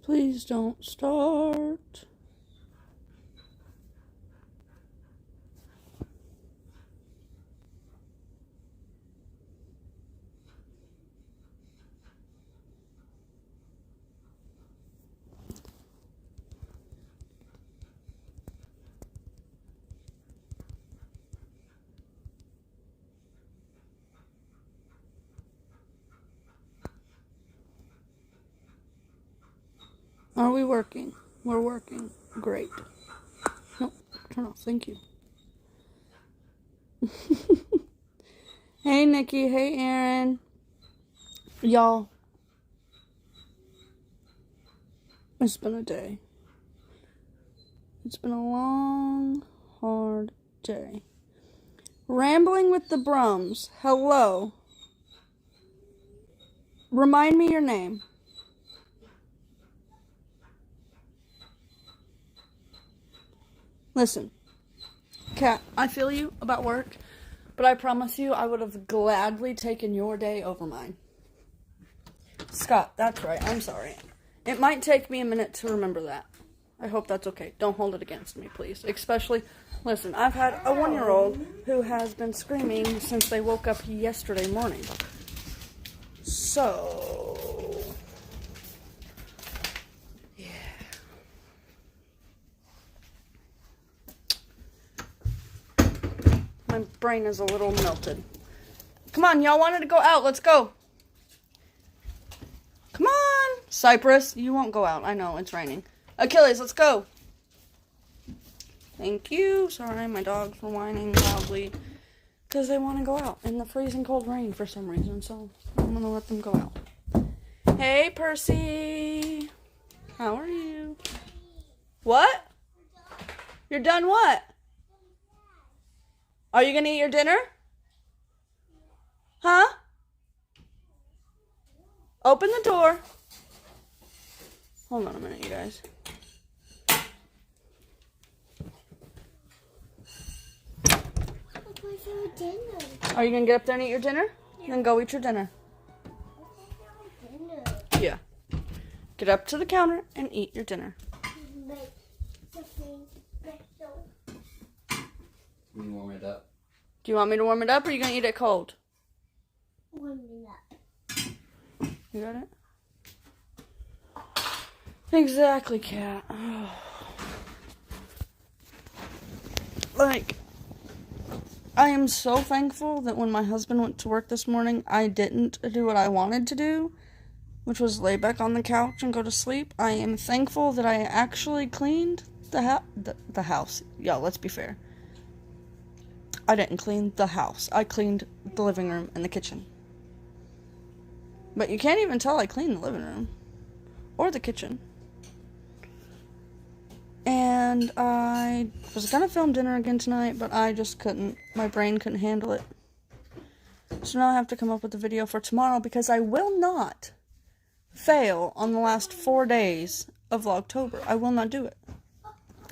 Please don't start. Are we working? We're working. Great. No, turn off. Thank you. Hey, Nikki. Hey, Aaron. Y'all. It's been a day. It's been a long, hard day. Rambling with the Brums. Hello. Remind me your name. Listen, Kat, I feel you about work, but I promise you I would have gladly taken your day over mine. Scott, that's right. I'm sorry. It might take me a minute to remember that. I hope that's okay. Don't hold it against me, please. Especially, listen, I've had a 1-year-old who has been screaming since they woke up yesterday morning. So, yeah. My brain is a little melted. Come on, y'all wanted to go out. Let's go. Come on. Cypress, you won't go out. I know, it's raining. Achilles, let's go. Thank you. Sorry, my dogs were whining loudly because they want to go out in the freezing cold rain for some reason, so I'm going to let them go out. Hey, Percy. How are you? What? You're done what? Are you going to eat your dinner? Huh? Open the door. Hold on a minute, you guys. Are you going to get up there and eat your dinner? Yeah. Then go eat your dinner. Yeah. Get up to the counter and eat your dinner. Can you warm it up? Do you want me to warm it up or are you going to eat it cold? Warm it up. You got it? Exactly, Kat. Like, I am so thankful that when my husband went to work this morning, I didn't do what I wanted to do, which was lay back on the couch and go to sleep. I am thankful that I actually cleaned the house. Yo, let's be fair. I didn't clean the house. I cleaned the living room and the kitchen. But you can't even tell I cleaned the living room or the kitchen. And I was gonna film dinner again tonight, but I just couldn't. My brain couldn't handle it. So now I have to come up with a video for tomorrow because I will not fail on the last 4 days of Vlogtober. I will not do it.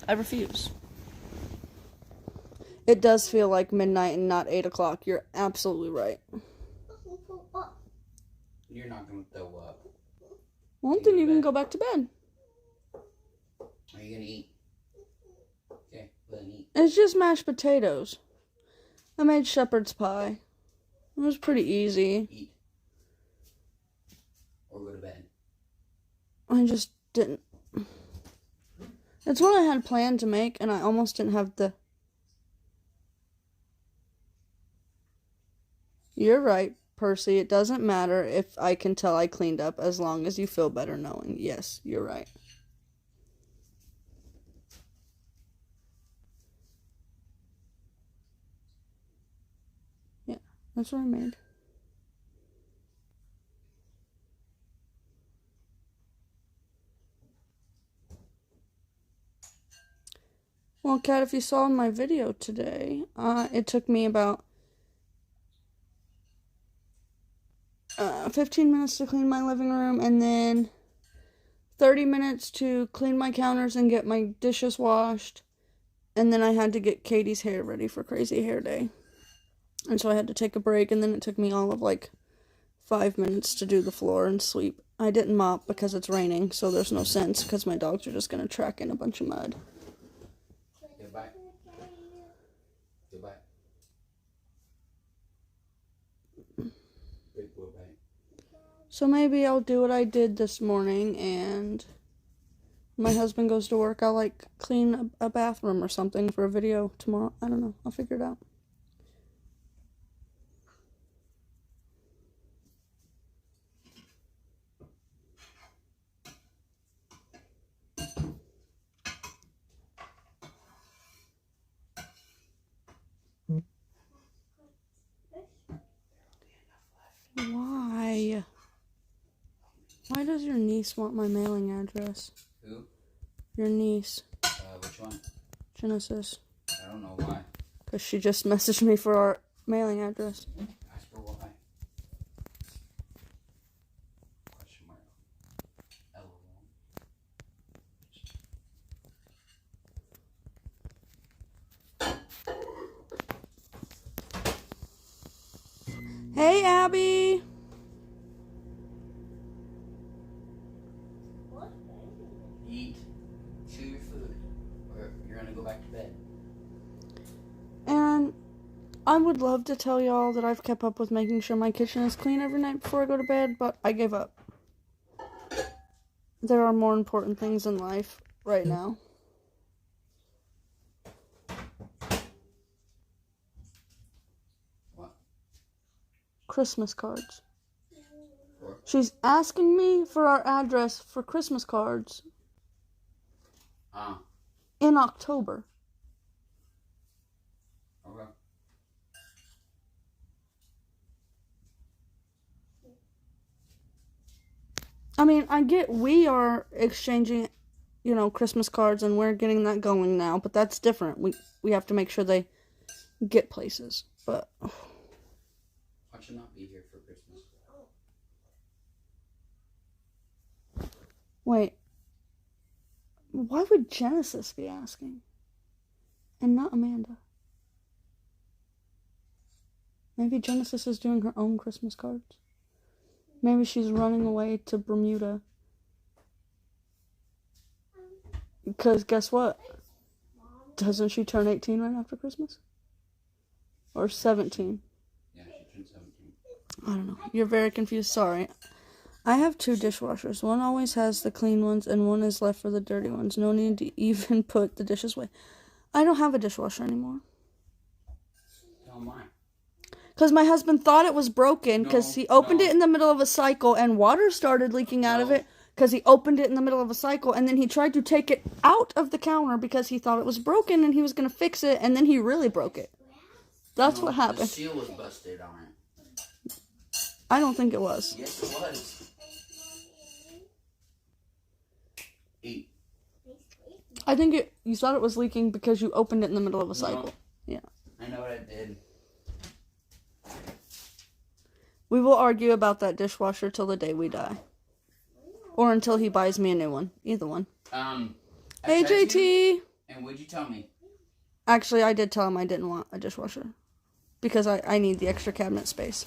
I refuse. It does feel like midnight and not 8 o'clock. You're absolutely right. You're not going to throw up. Well, then you can go back to bed. Are you going to eat? Okay, then eat. It's just mashed potatoes. I made shepherd's pie. It was pretty easy. Eat. Or go to bed. I just didn't. It's what I had planned to make, and I almost didn't have the... You're right, Percy. It doesn't matter if I can tell I cleaned up as long as you feel better knowing. Yes, you're right. Yeah, that's what I made. Well, Kat, if you saw in my video today, it took me about 15 minutes to clean my living room, and then 30 minutes to clean my counters and get my dishes washed, and then I had to get Katie's hair ready for Crazy Hair Day, and so I had to take a break, and then it took me all of like 5 minutes to do the floor and sweep I didn't mop because it's raining, so there's no sense because my dogs are just going to track in a bunch of mud. Goodbye. Goodbye. Big boy bite. So maybe I'll do what I did this morning, and my husband goes to work, I'll like clean a bathroom or something for a video tomorrow. I don't know. I'll figure it out. Why? Why does your niece want my mailing address? Who? Your niece. Which one? Genesis. I don't know why. Because she just messaged me for our mailing address. Ask her why. Question mark. LOL. Hey, Abby. Eat. Chew your food. Or you're going to go back to bed. And I would love to tell y'all that I've kept up with making sure my kitchen is clean every night before I go to bed, but I gave up. There are more important things in life right now. What? Christmas cards. She's asking me for our address for Christmas cards in October. Okay. I mean, I get we are exchanging, Christmas cards and we're getting that going now, but that's different. We have to make sure they get places. But I should not be here for Christmas. wait. Why would Genesis be asking? And not Amanda? Maybe Genesis is doing her own Christmas cards. Maybe she's running away to Bermuda. Because guess what? Doesn't she turn 18 right after Christmas? Or 17? Yeah, she turned 17. I don't know. You're very confused. Sorry. I have 2 dishwashers. One always has the clean ones and one is left for the dirty ones. No need to even put the dishes away. I don't have a dishwasher anymore. Tell mine. Because my husband thought it was broken because he opened it in the middle of a cycle and water started leaking out of it because he opened it in the middle of a cycle and then he tried to take it out of the counter because he thought it was broken and he was going to fix it and then he really broke it. That's what happened. The seal was busted on it. I don't think it was. Yes, it was. Eat. I think you thought it was leaking because you opened it in the middle of a cycle. Yeah. I know what I did. We will argue about that dishwasher till the day we die. Or until he buys me a new one. Either one. Hey, JT! And what'd you tell me? Actually, I did tell him I didn't want a dishwasher. Because I need the extra cabinet space.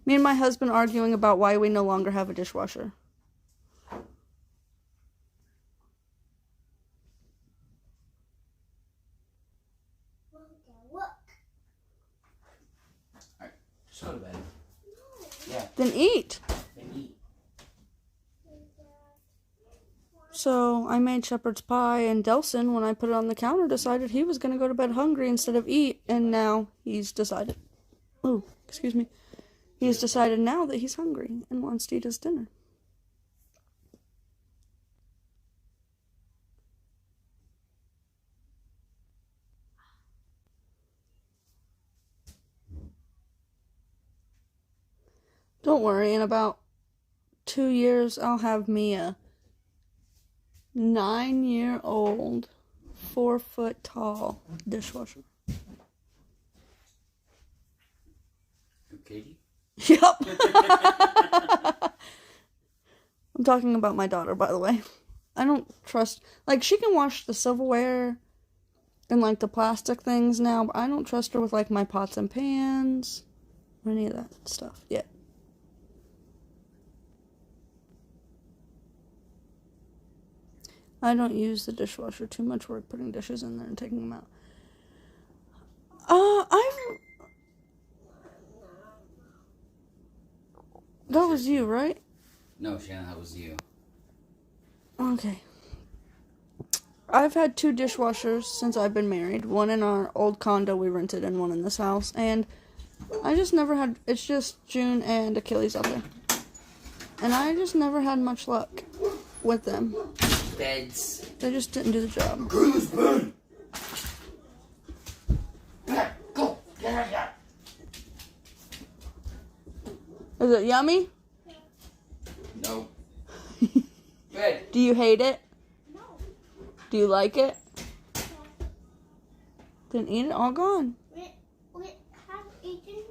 Me and my husband arguing about why we no longer have a dishwasher. Alright, just go to bed. Yeah. Then eat. Then eat. So I made shepherd's pie, and Delson, when I put it on the counter, decided he was going to go to bed hungry instead of eat, and now he's decided. Oh, excuse me. He's decided now that he's hungry and wants to eat his dinner. Don't worry, in about 2 years, I'll have me a 9-year-old, 4-foot tall dishwasher. Katie? Yep. I'm talking about my daughter, by the way. I don't trust... Like, she can wash the silverware and, like, the plastic things now, but I don't trust her with, like, my pots and pans or any of that stuff yet. I don't use the dishwasher. Too much work putting dishes in there and taking them out. That was you, right? No, Shannon, that was you. Okay. I've had 2 dishwashers since I've been married. One in our old condo we rented and one in this house. And I just never had... It's just June and Achilles out there. And I just never had much luck with them. Beds. They just didn't do the job. Cruise burn! Go! Get out of here! Is it yummy? No. Good. Do you hate it? No. Do you like it? Then eat it all gone. We have eaten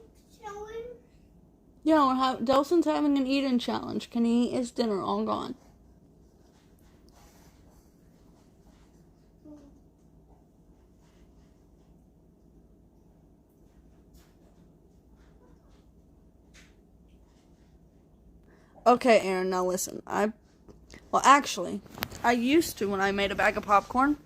challenge. Yeah, Delson's having an eat-in challenge. Can he eat his dinner all gone? Okay, Aaron, now listen. Actually, I used to, when I made a bag of popcorn,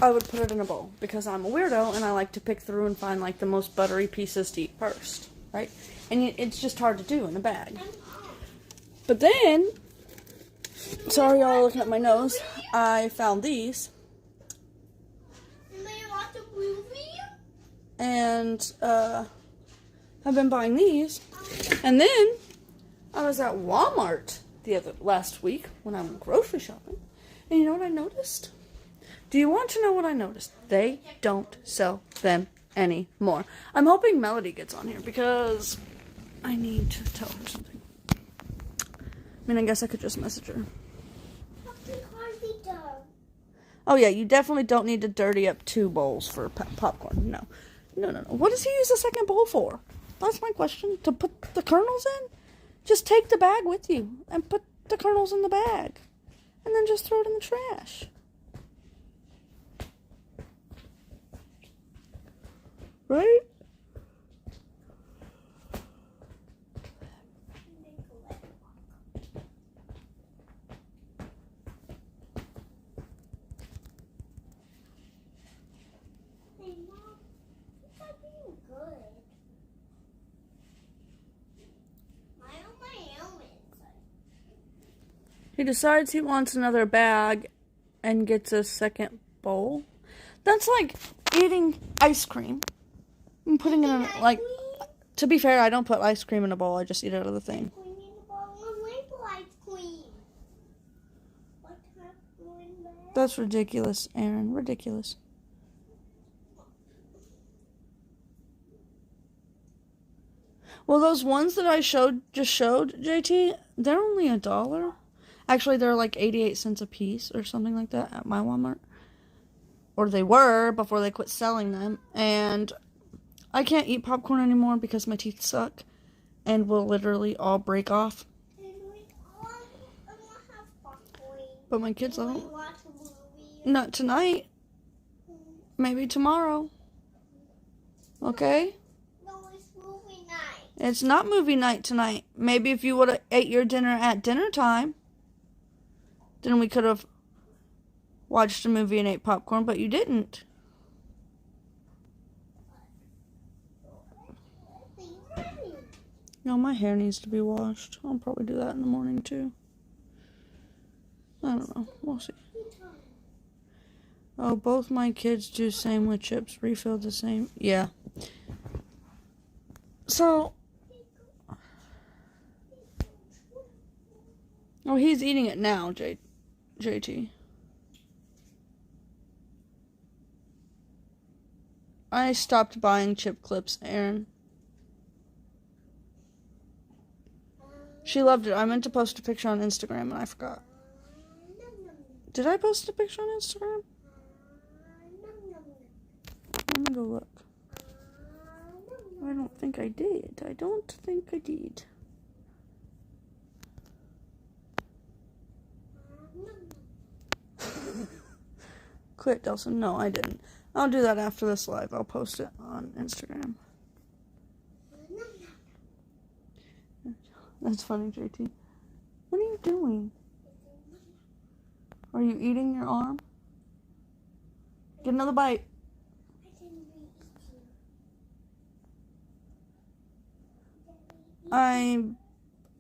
I would put it in a bowl because I'm a weirdo and I like to pick through and find like the most buttery pieces to eat first, right? And it's just hard to do in a bag. But then, sorry y'all looking at my nose, I found these. And I've been buying these. And then I was at Walmart last week when I went grocery shopping. And you know what I noticed? Do you want to know what I noticed? They don't sell them anymore. I'm hoping Melody gets on here because I need to tell her something. I mean, I guess I could just message her. Oh yeah, you definitely don't need to dirty up 2 bowls for popcorn. No. What does he use the second bowl for? That's my question. To put the kernels in? Just take the bag with you and put the kernels in the bag. And then just throw it in the trash. Right? Hey, Mom, it's not being good. Why don't my helmet? He decides he wants another bag and gets a second bowl. That's like eating ice cream and putting it in, like, to be fair, I don't put ice cream in a bowl. I just eat it out of the thing. That's ridiculous, Aaron. Ridiculous. Well, those ones that I just showed, JT, they're only $1. Actually, they're like 88 cents a piece or something like that at my Walmart. Or they were before they quit selling them. And I can't eat popcorn anymore because my teeth suck and will literally all break off. But my kids love them. Not tonight. Maybe tomorrow. Okay? No, it's movie night. It's not movie night tonight. Maybe if you would have ate your dinner at dinner time, then we could have watched a movie and ate popcorn, but you didn't. No, my hair needs to be washed. I'll probably do that in the morning too. I don't know. We'll see. Oh, both my kids do same with chips. Refill the same. Yeah. So. Oh, he's eating it now, JT. I stopped buying chip clips, Aaron. She loved it. I meant to post a picture on Instagram and I forgot. Did I post a picture on Instagram? Let me go look. I don't think I did. I don't think I did. Quit, Delson. No, I didn't. I'll do that after this live. I'll post it on Instagram. That's funny, JT. What are you doing? Are you eating your arm? Get another bite. I didn't eat you.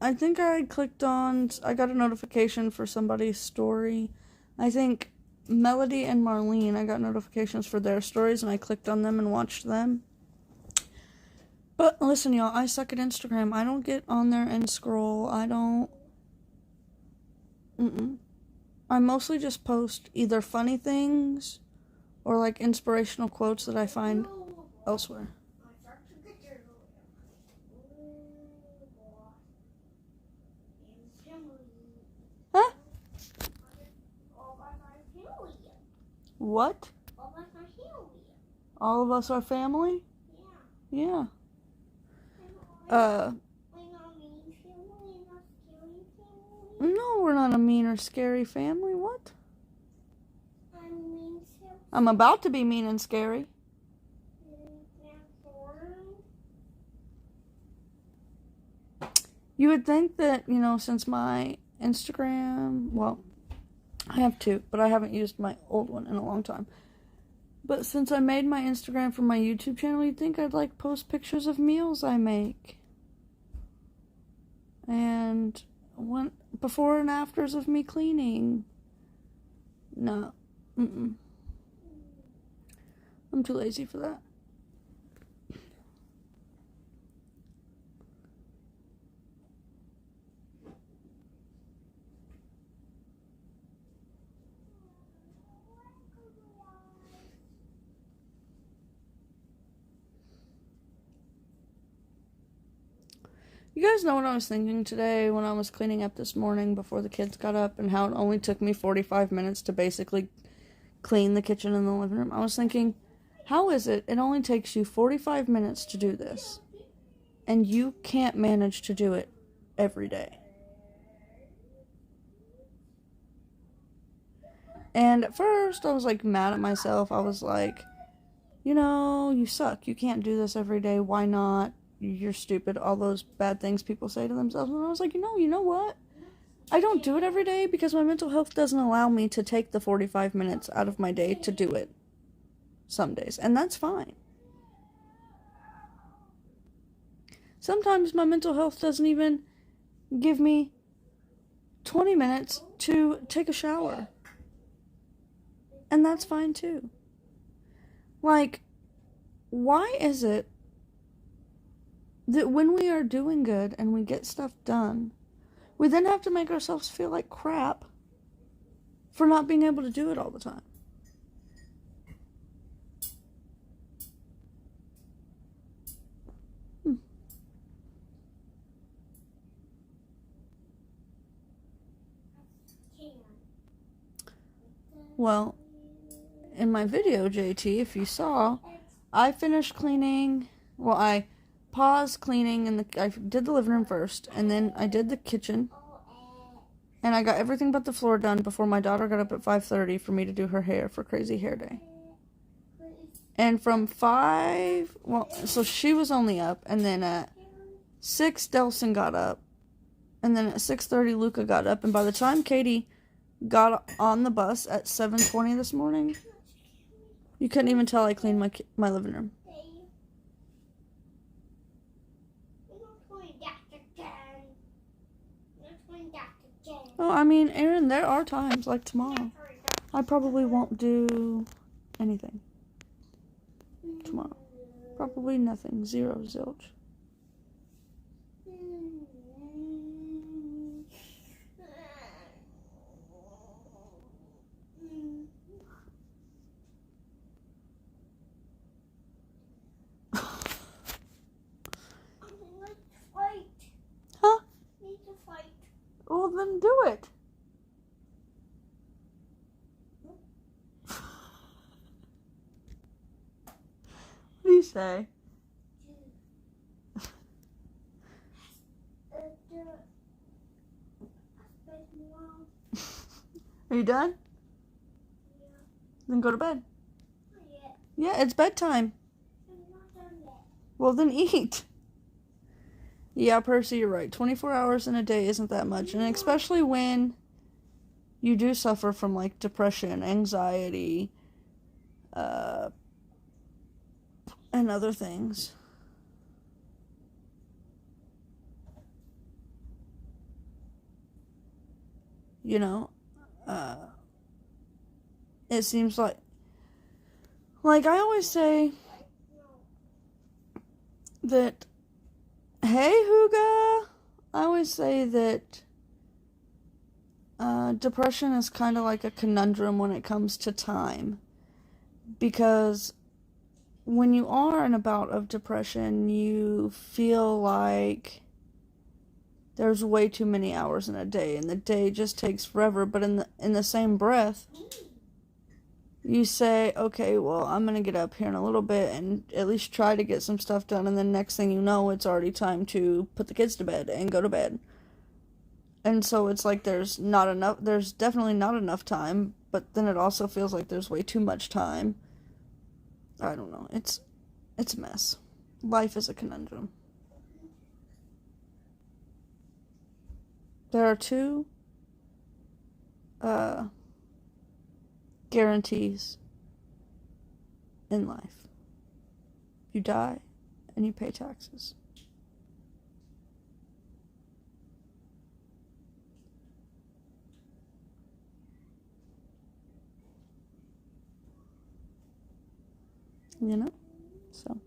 I think I clicked on, I got a notification for somebody's story. I think Melody and Marlene, I got notifications for their stories and I clicked on them and watched them. But listen, y'all, I suck at Instagram. I don't get on there and scroll. I don't. I mostly just post either funny things or like inspirational quotes that I find elsewhere. Huh? What? All of us are family? Yeah. No, we're not a mean or scary family. What? I'm about to be mean and scary. You would think that, since my Instagram, well, I have two, but I haven't used my old one in a long time. But since I made my Instagram for my YouTube channel, you'd think I'd like post pictures of meals I make. And before and afters of me cleaning. No. I'm too lazy for that. You guys know what I was thinking today when I was cleaning up this morning before the kids got up, and how it only took me 45 minutes to basically clean the kitchen and the living room? I was thinking, how is it only takes you 45 minutes to do this, and you can't manage to do it every day? And at first, I was like mad at myself. I was like, you suck. You can't do this every day. Why not? You're stupid. All those bad things people say to themselves. And I was like, you know what? I don't do it every day because my mental health doesn't allow me to take the 45 minutes out of my day to do it some days. And that's fine. Sometimes my mental health doesn't even give me 20 minutes to take a shower. And that's fine too. Like, why is it that when we are doing good and we get stuff done, we then have to make ourselves feel like crap for not being able to do it all the time? Well, in my video, JT, if you saw, I finished cleaning. Well, I paused cleaning and I did the living room first, and then I did the kitchen, and I got everything but the floor done before my daughter got up at 5:30 for me to do her hair for Crazy Hair Day. And from 5, so she was only up, and then at 6, Delson got up, and then at 6:30, Luca got up, and by the time Katie got on the bus at 7:20 this morning, you couldn't even tell I cleaned my living room. Oh, I mean, Aaron, there are times, like tomorrow, I probably won't do anything tomorrow. Probably nothing. Zero, zilch. Huh? Well, then do it. What do you say? Are you done? Then go to bed. Yeah, it's bedtime. Well, then eat. Yeah, Percy, you're right. 24 hours in a day isn't that much. And especially when you do suffer from, like, depression, anxiety, and other things. You know, it seems like I always say that, hey, Huga, I always say that depression is kind of like a conundrum when it comes to time, because when you are in a bout of depression, you feel like there's way too many hours in a day, and the day just takes forever. But in the same breath, you say, okay, well, I'm gonna get up here in a little bit and at least try to get some stuff done, and then next thing you know, it's already time to put the kids to bed and go to bed. And so it's like there's definitely not enough time, but then it also feels like there's way too much time. I don't know. It's a mess. Life is a conundrum. There are two guarantees in life. You die and you pay taxes. You know? So.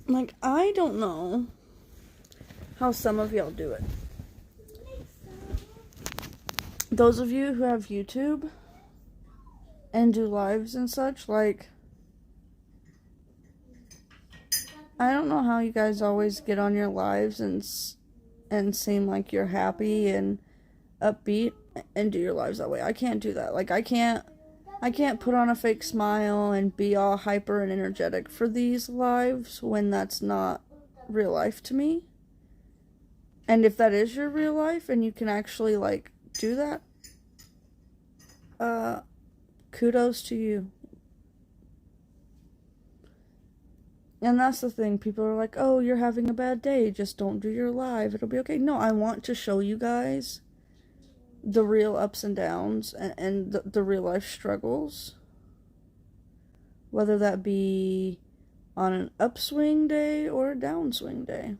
Like, I don't know how some of y'all do it. Those of you who have YouTube and do lives and such, like, I don't know how you guys always get on your lives and seem like you're happy and upbeat and do your lives that way. I can't do that. Like, I can't put on a fake smile and be all hyper and energetic for these lives when that's not real life to me. And if that is your real life and you can actually, like, do that, kudos to you. And that's the thing. People are like, oh, you're having a bad day. Just don't do your live. It'll be okay. No, I want to show you guys the real ups and downs and the real life struggles. Whether that be on an upswing day or a downswing day.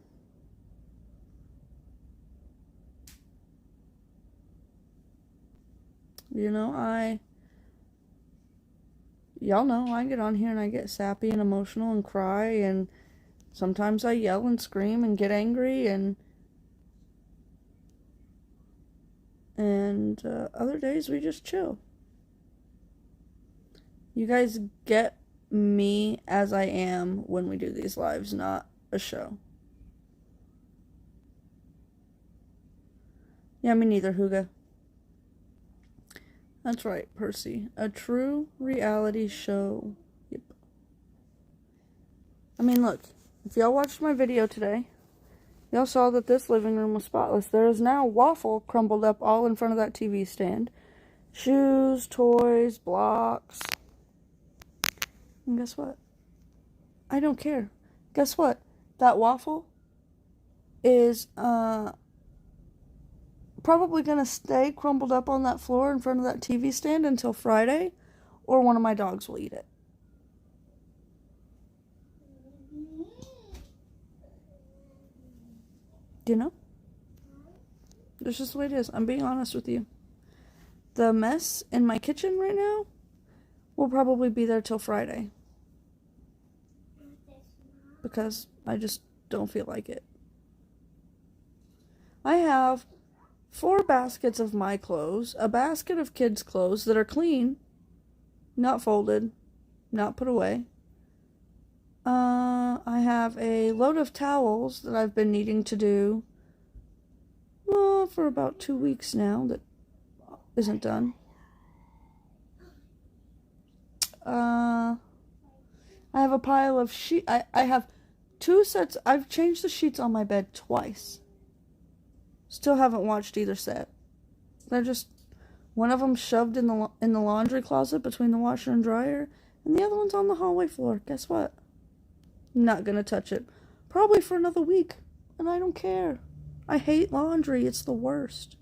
You know, y'all know I get on here and I get sappy and emotional and cry, and sometimes I yell and scream and get angry, and other days we just chill. You guys get me as I am when we do these lives, not a show. Yeah, me neither, Huga. That's right, Percy. A true reality show. Yep. I mean, look. If y'all watched my video today, y'all saw that this living room was spotless. There is now waffle crumbled up all in front of that TV stand. Shoes, toys, blocks. And guess what? I don't care. Guess what? That waffle is, probably gonna stay crumbled up on that floor in front of that TV stand until Friday, or one of my dogs will eat it. Do you know? That's just the way it is. I'm being honest with you. The mess in my kitchen right now will probably be there till Friday. Because I just don't feel like it. I have 4 baskets of my clothes, a basket of kids' clothes that are clean, not folded, not put away. I have a load of towels that I've been needing to do for about 2 weeks now that isn't done. I have a pile of sheets. I have 2 sets. I've changed the sheets on my bed twice. Still haven't watched either set. They're just, one of them shoved in the laundry closet between the washer and dryer, And the other one's on the hallway floor. Guess what? I'm not gonna touch it. Probably for another week. And I don't care. I hate laundry. It's the worst.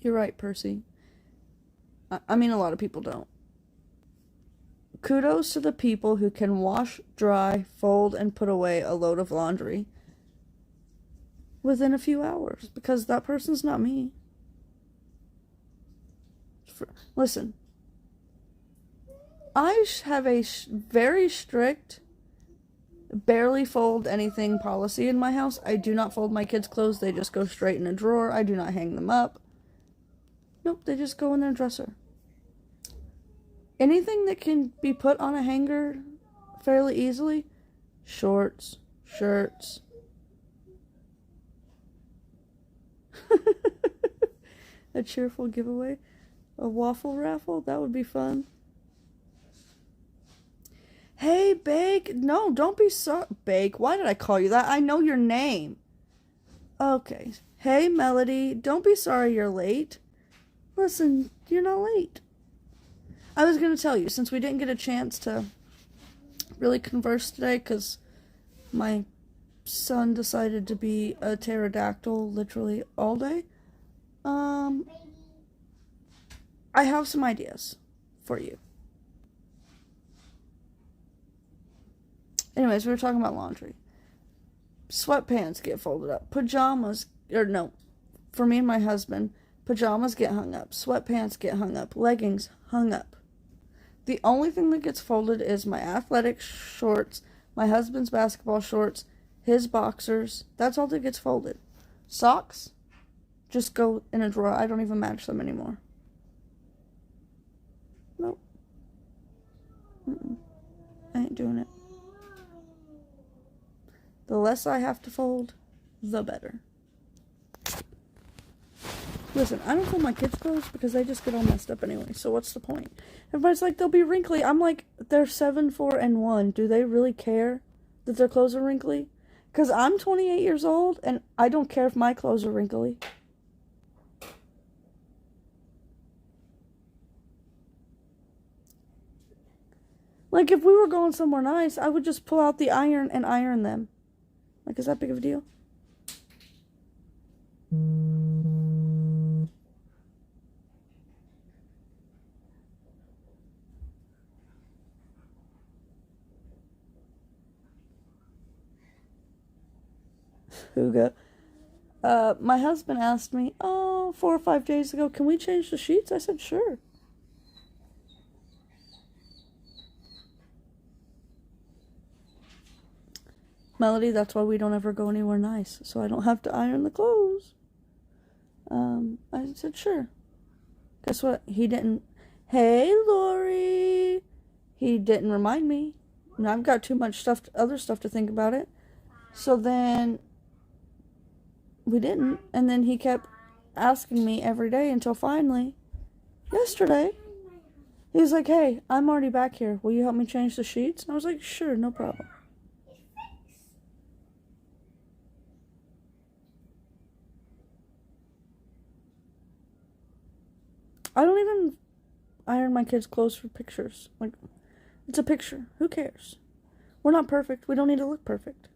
You're right, Percy. I mean, a lot of people don't. Kudos to the people who can wash, dry, fold, and put away a load of laundry within a few hours, because that person's not me. Listen, I have a very strict, barely fold anything policy in my house. I do not fold my kids' clothes. They just go straight in a drawer. I do not hang them up. Nope, they just go in their dresser. Anything that can be put on a hanger fairly easily, shorts, shirts. A cheerful giveaway. A waffle raffle, that would be fun. Hey, Bake. No, don't be so... Bake, why did I call you that? I know your name. Okay. Hey, Melody, don't be sorry you're late. Listen, you're not late. I was going to tell you, since we didn't get a chance to really converse today, because my son decided to be a pterodactyl literally all day, I have some ideas for you. Anyways, we were talking about laundry. Sweatpants get folded up. Pajamas, or no, for me and my husband, pajamas get hung up. Sweatpants get hung up. Leggings hung up. The only thing that gets folded is my athletic shorts, my husband's basketball shorts, his boxers. That's all that gets folded. Socks just go in a drawer. I don't even match them anymore. Nope. I ain't doing it. The less I have to fold, the better. Listen, I don't fold my kids' clothes because they just get all messed up anyway, so what's the point? Everybody's like, they'll be wrinkly. I'm like, they're 7, 4, and 1. Do they really care that their clothes are wrinkly? Because I'm 28 years old, and I don't care if my clothes are wrinkly. Like, if we were going somewhere nice, I would just pull out the iron and iron them. Like, is that big of a deal? Huga. My husband asked me, 4 or 5 days ago, can we change the sheets? I said, sure. Melody, that's why we don't ever go anywhere nice, so I don't have to iron the clothes. I said, sure. Guess what? He didn't. Hey, Lori. He didn't remind me. And I've got too much other stuff to think about it. So then we didn't. And then he kept asking me every day until finally, yesterday, he was like, hey, I'm already back here. Will you help me change the sheets? And I was like, sure, no problem. I don't even iron my kids' clothes for pictures. Like, it's a picture. Who cares? We're not perfect. We don't need to look perfect.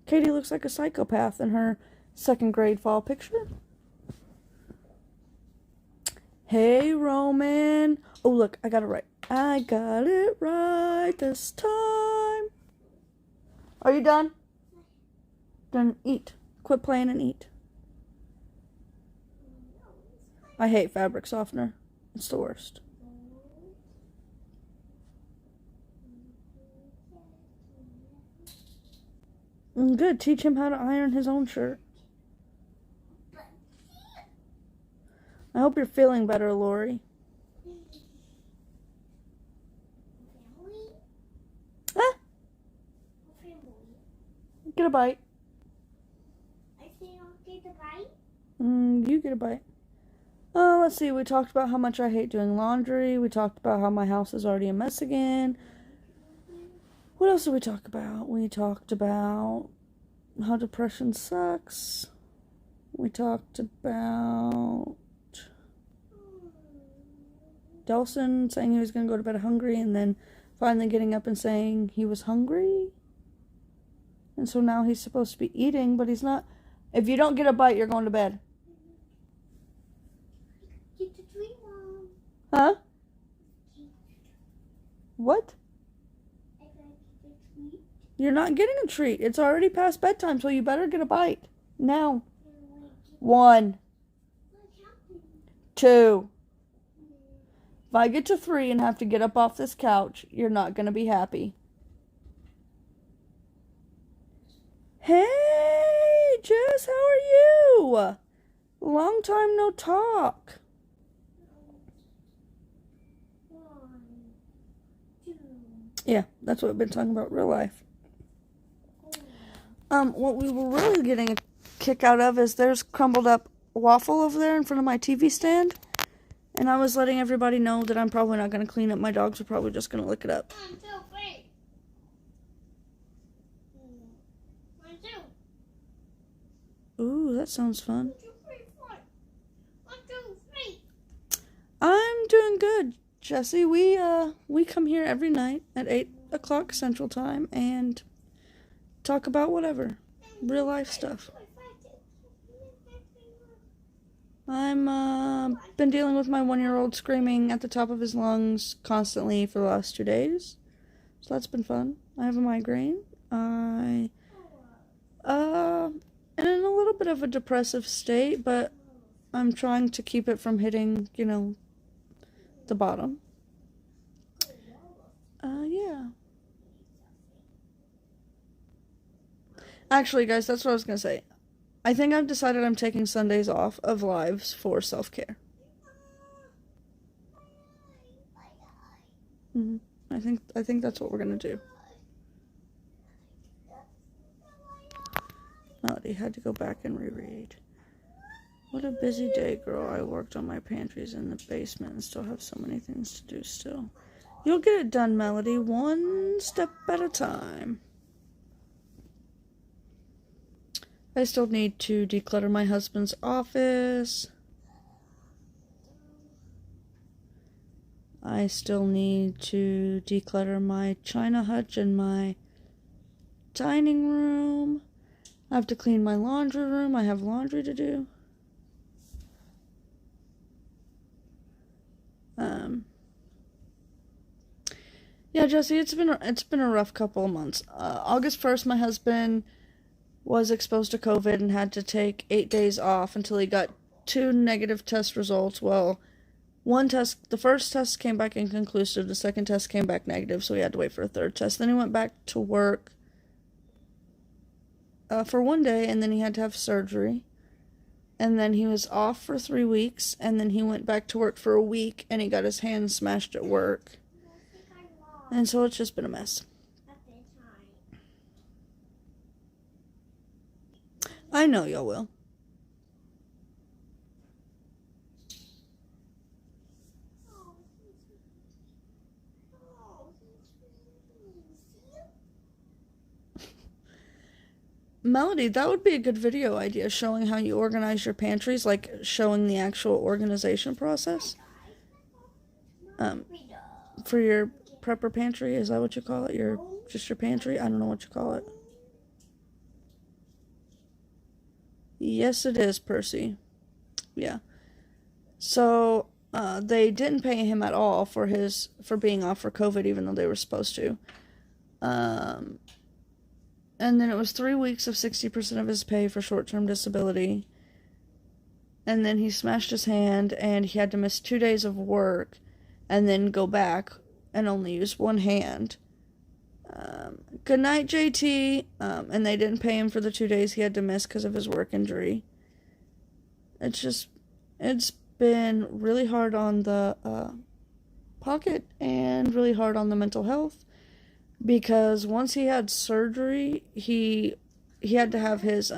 Katie looks like a psychopath in her 2nd grade fall picture. Hey, Roman. Oh, look, I got it right. I got it right this time. Are you done? Then eat. Quit playing and eat. I hate fabric softener. It's the worst. Good. Teach him how to iron his own shirt. I hope you're feeling better, Lori. Ah! Get a bite. I say I'll get a bite. You get a bite. Let's see. We talked about how much I hate doing laundry. We talked about how my house is already a mess again. What else did we talk about? We talked about how depression sucks. We talked about Delson saying he was going to go to bed hungry and then finally getting up and saying he was hungry. And so now he's supposed to be eating, but he's not. If you don't get a bite, you're going to bed. Get the treat, Mom. Huh? What? I gotta get the treat. You're not getting a treat. It's already past bedtime, so you better get a bite. Now. 1, 2. If I get to 3 and have to get up off this couch, you're not going to be happy. Hey, Jess, how are you? Long time no talk. 1, 2. Yeah, that's what we've been talking about, real life. What we were really getting a kick out of is there's crumbled up waffle over there in front of my TV stand. And I was letting everybody know that I'm probably not going to clean up. My dogs are probably just going to lick it up. 1, 2, 3. 1, 2. Ooh, that sounds fun. 1, 2, 3, 4. 1, 2, 3. I'm doing good, Jesse. We come here every night at 8 o'clock Central Time and talk about whatever. Real life stuff. I'm been dealing with my 1-year-old screaming at the top of his lungs constantly for the last 2 days. So that's been fun. I have a migraine. I am in a little bit of a depressive state, but I'm trying to keep it from hitting, the bottom. Yeah. Actually, guys, that's what I was going to say. I think I've decided I'm taking Sundays off of lives for self-care. I think that's what we're going to do. Melody had to go back and reread. What a busy day, girl. I worked on my pantries in the basement and still have so many things to do still. You'll get it done, Melody, one step at a time. I still need to declutter my husband's office. I still need to declutter my china hutch and my dining room. I have to clean my laundry room. I have laundry to do. Yeah, Jesse, it's been a rough couple of months. August 1st, my husband was exposed to COVID and had to take 8 days off until he got 2 negative test results. Well, the first test came back inconclusive, the second test came back negative, so he had to wait for a third test. Then he went back to work for 1 day, and then he had to have surgery. And then he was off for 3 weeks, and then he went back to work for a week, and he got his hand smashed at work. And so it's just been a mess. I know y'all will. Melody, that would be a good video idea, showing how you organize your pantries, like showing the actual organization process. For your prepper pantry, is that what you call it? Just your pantry? I don't know what you call it. Yes, it is, Percy. Yeah. So, they didn't pay him at all for being off for COVID, even though they were supposed to. And then it was 3 weeks of 60% of his pay for short-term disability. And then he smashed his hand, and he had to miss 2 days of work, and then go back and only use one hand. Good night, JT. And they didn't pay him for the 2 days he had to miss because of his work injury. It's been really hard on the pocket and really hard on the mental health, because once he had surgery, he had to have his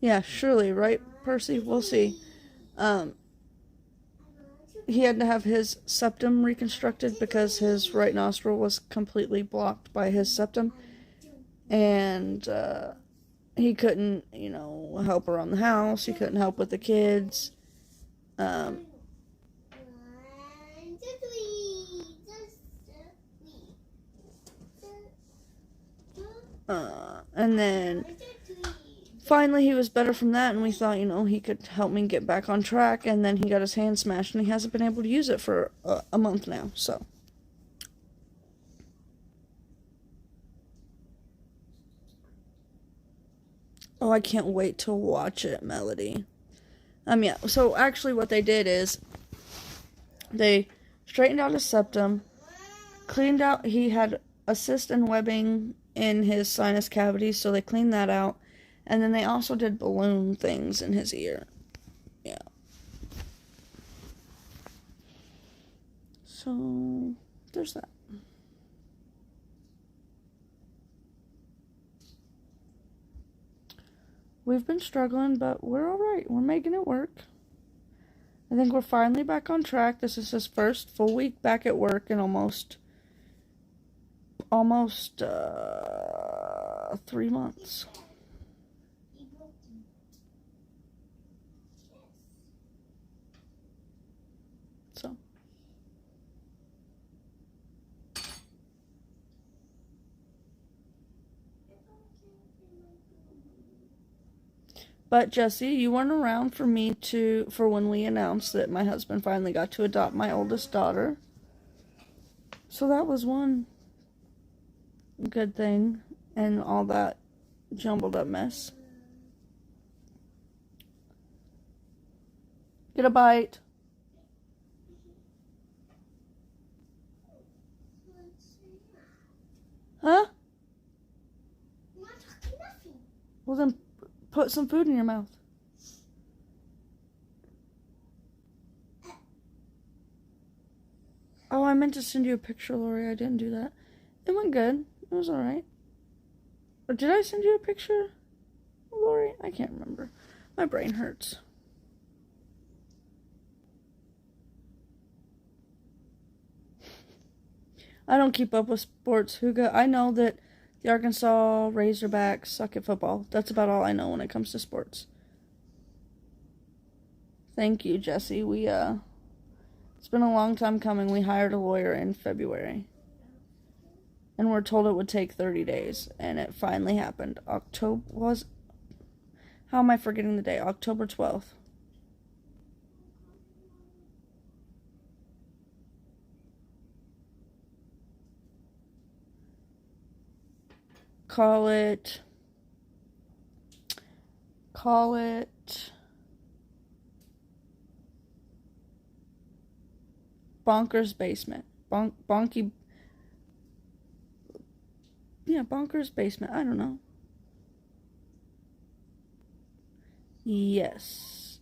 yeah, surely, right, Percy? We'll see. he had to have his septum reconstructed because his right nostril was completely blocked by his septum. And he couldn't, help around the house. He couldn't help with the kids. Um, and then finally he was better from that, and we thought, he could help me get back on track. And then he got his hand smashed, and he hasn't been able to use it for a month now, so. Oh, I can't wait to watch it, Melody. Yeah, so actually what they did is they straightened out his septum, cleaned out, he had a cyst and webbing in his sinus cavity, so they cleaned that out, and then they also did balloon things in his ear. Yeah. So, there's that. We've been struggling, but we're alright. We're making it work. I think we're finally back on track. This is his first full week back at work in almost 3 months. So. But Jesse, you weren't around for when we announced that my husband finally got to adopt my oldest daughter. So that was one good thing and all that jumbled up mess. Get a bite. Huh? Well then, put some food in your mouth. Oh, I meant to send you a picture, Lori. I didn't do that. It went good. It was alright. Or did I send you a picture, Lori? I can't remember. My brain hurts. I don't keep up with sports, Huga. I know that the Arkansas Razorbacks suck at football. That's about all I know when it comes to sports. Thank you, Jesse. It's been a long time coming. We hired a lawyer in February. And we're told it would take 30 days. And it finally happened. How am I forgetting the day? October 12th. Call it Bonkers Basement. Bonkers Basement. I don't know. Yes.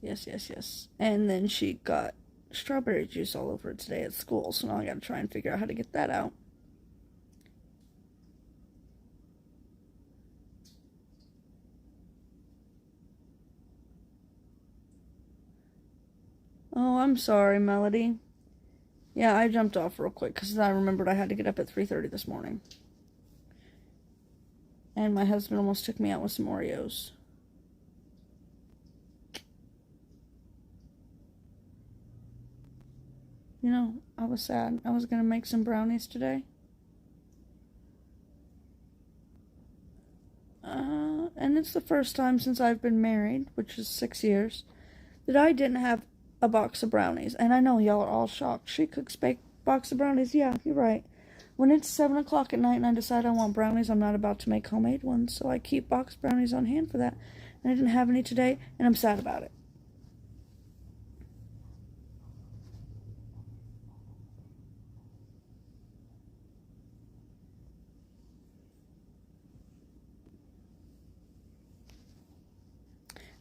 And then she got strawberry juice all over it today at school, so now I gotta try and figure out how to get that out. Oh, I'm sorry, Melody. Yeah, I jumped off real quick because I remembered I had to get up at 3:30 this morning. And my husband almost took me out with some Oreos. I was sad. I was going to make some brownies today. And it's the first time since I've been married, which is 6 years, that I didn't have a box of brownies. And I know y'all are all shocked. She cooks box of brownies. Yeah, you're right. When it's 7 o'clock at night and I decide I want brownies, I'm not about to make homemade ones. So I keep box brownies on hand for that. And I didn't have any today, and I'm sad about it.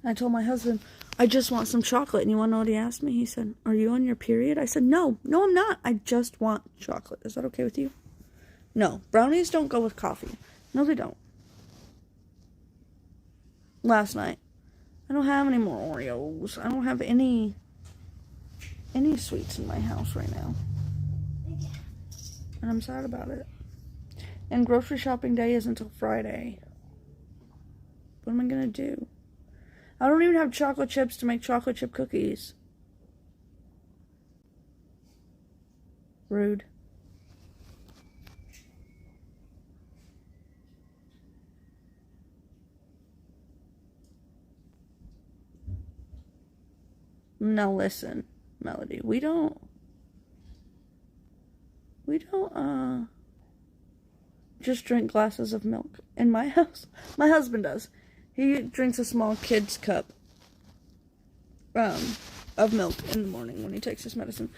I told my husband, I just want some chocolate. And you want to know what he asked me? He said, are you on your period? I said, no, I'm not. I just want chocolate. Is that okay with you? No, brownies don't go with coffee. No, they don't. Last night, I don't have any more Oreos. I don't have any. any sweets in my house right now. And I'm sad about it. And grocery shopping day is until Friday. What am I gonna do? I don't even have chocolate chips to make chocolate chip cookies. Rude. Now listen, Melody, we don't just drink glasses of milk in my house. My husband does. He drinks a small kid's cup of milk in the morning when he takes his medicine.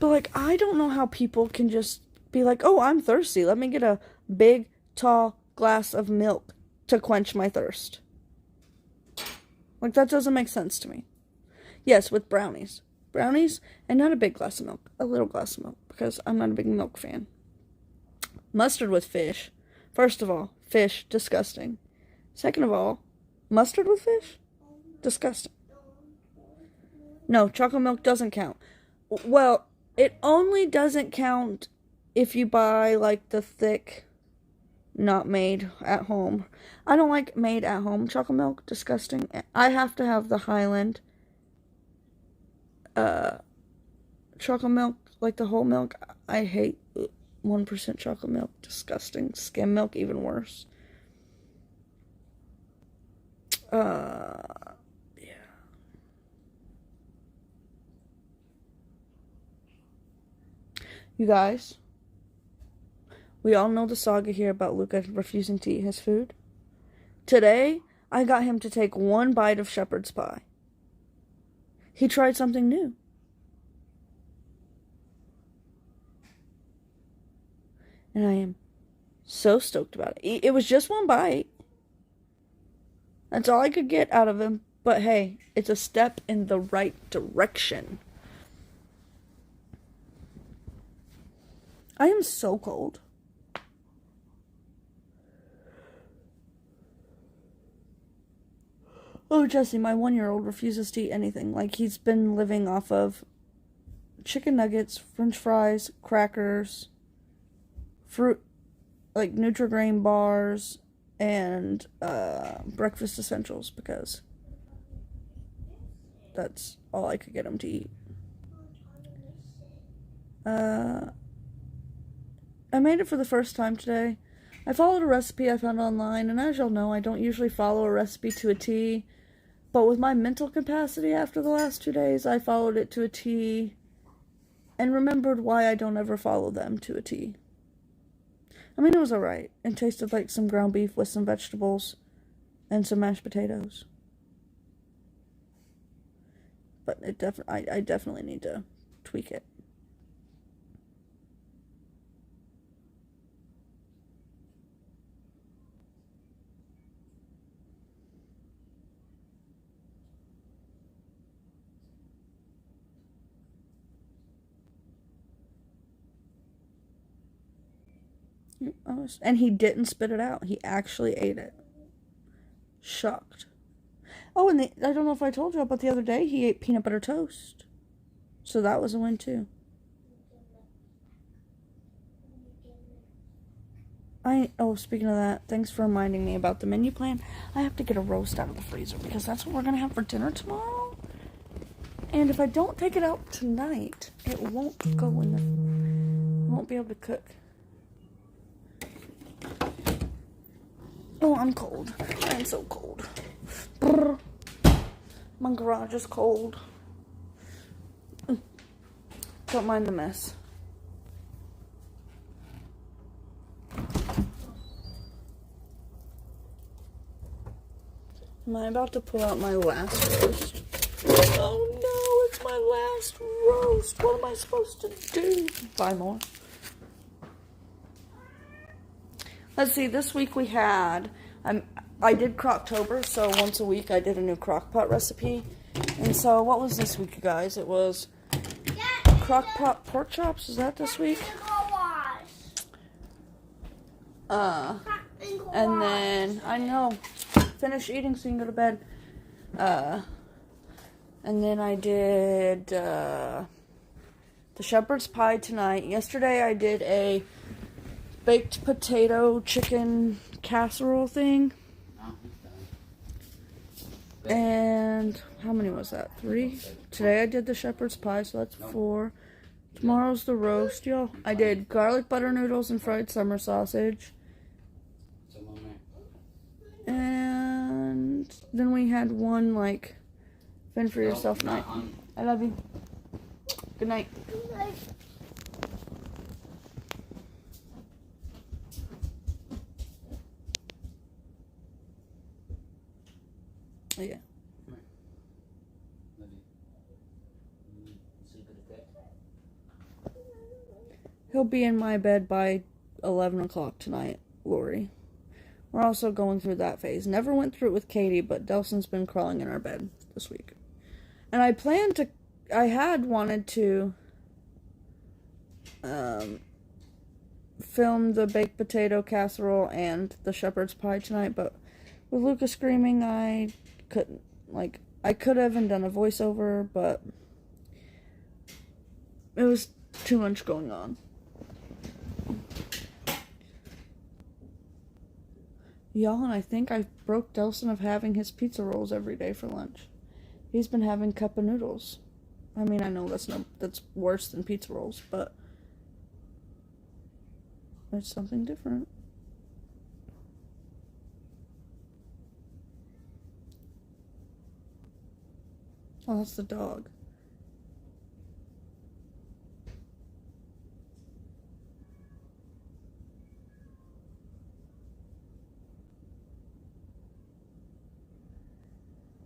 But like, I don't know how people can just be like, oh, I'm thirsty, let me get a big tall glass of milk to quench my thirst. Like, that doesn't make sense to me. Yes, with brownies. Brownies, and not a big glass of milk. A little glass of milk, because I'm not a big milk fan. Mustard with fish. First of all, fish, disgusting. Second of all, mustard with fish? Disgusting. No, chocolate milk doesn't count. Well, it only doesn't count if you buy, like, the thick, not made at home. I don't like made at home chocolate milk. Disgusting. I have to have the Highland chocolate milk, like the whole milk. I hate 1% chocolate milk. Disgusting. Skim milk, even worse. Yeah. You guys, we all know the saga here about Luca refusing to eat his food. Today, I got him to take one bite of shepherd's pie. He tried something new. And I am so stoked about it. It was just one bite. That's all I could get out of him. But hey, it's a step in the right direction. I am so cold. Oh, Jesse, my 1-year-old refuses to eat anything. Like, he's been living off of chicken nuggets, french fries, crackers, fruit, like Nutri-Grain bars, and breakfast essentials, because that's all I could get him to eat. I made it for the first time today. I followed a recipe I found online, and as y'all know, I don't usually follow a recipe to a T, but with my mental capacity after the last 2 days, I followed it to a T, and remembered why I don't ever follow them to a T. I mean, it was alright. It tasted like some ground beef with some vegetables and some mashed potatoes. But I definitely need to tweak it. And he didn't spit it out. He actually ate it. Shocked. Oh, and I don't know if I told you, but the other day he ate peanut butter toast. So that was a win too. Speaking of that, thanks for reminding me about the menu plan. I have to get a roast out of the freezer because that's what we're going to have for dinner tomorrow. And if I don't take it out tonight, it won't go in the... I won't be able to cook. Oh, I'm cold. I'm so cold. Brr. My garage is cold. Don't mind the mess. Am I about to pull out my last roast? Oh no, it's my last roast. What am I supposed to do? Buy more. Let's see, this week we had, I did Crocktober, so once a week I did a new crockpot recipe. And so, what was this week, you guys? It was crockpot pork chops, is that this week? And then, I know, finish eating so you can go to bed. And then I did, the shepherd's pie tonight. Yesterday I did a baked potato chicken casserole thing. No, it's done. And how many was that? 3? Today I did the shepherd's pie, so that's 4. Tomorrow's the roast, y'all. I did garlic butter noodles and fried summer sausage. Some on there. And then we had one, like, fend for yourself No, night. not on. I love you. Good night. Yeah. Love you. You sleep with the cat? He'll be in my bed by 11 o'clock tonight, Lori. We're also going through that phase. Never went through it with Katie, but Delson's been crawling in our bed this week. And I had wanted to film the baked potato casserole and the shepherd's pie tonight, but with Lucas screaming, I couldn't. Like, I could have and done a voiceover, but it was too much going on. Y'all, and I think I broke Delson of having his pizza rolls every day for lunch. He's been having cup of noodles. I mean, I know that's worse than pizza rolls, but it's something different. Oh, that's the dog.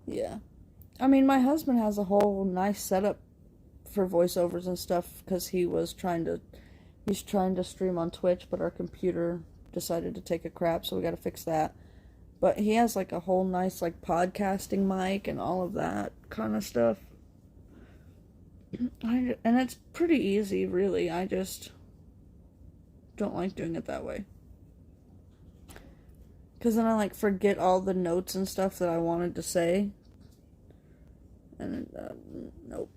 Yeah. I mean, my husband has a whole nice setup for voiceovers and stuff because he's trying to stream on Twitch, but our computer decided to take a crap, so we got to fix that. But he has like a whole nice like podcasting mic and all of that kind of stuff. And it's pretty easy, really. I just don't like doing it that way. Because then I like forget all the notes and stuff that I wanted to say. And nope.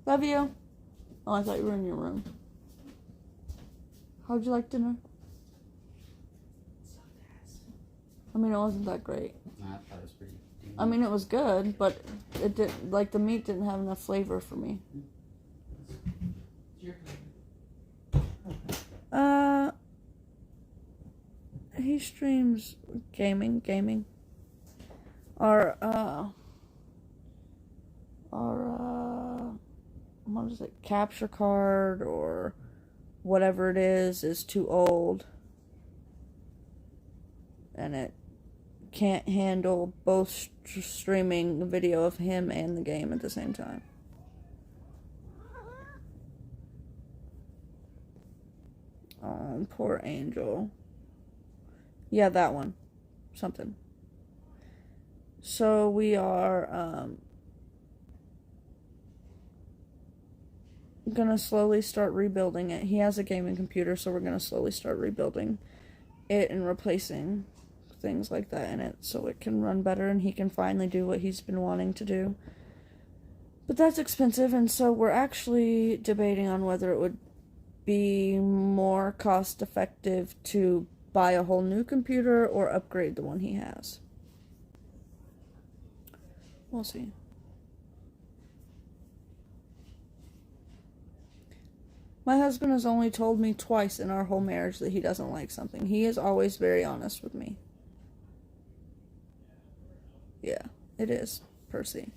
Love you. Oh, I thought you were in your room. How'd you like dinner? I mean, it wasn't that great. No, I thought it was pretty. I mean, it was good, but it didn't, like, the meat didn't have enough flavor for me. He streams gaming. Our what is it, capture card or whatever it is too old. And it can't handle both streaming a video of him and the game at the same time. Oh, poor Angel. Yeah, that one. Something. So we are gonna slowly start rebuilding it. He has a gaming computer, so we're gonna slowly start rebuilding it and replacing things like that in it so it can run better and he can finally do what he's been wanting to do. But that's expensive, and so we're actually debating on whether it would be more cost effective to buy a whole new computer or upgrade the one he has. We'll see. My husband has only told me twice in our whole marriage that he doesn't like something. He is always very honest with me. Yeah, it is, Percy.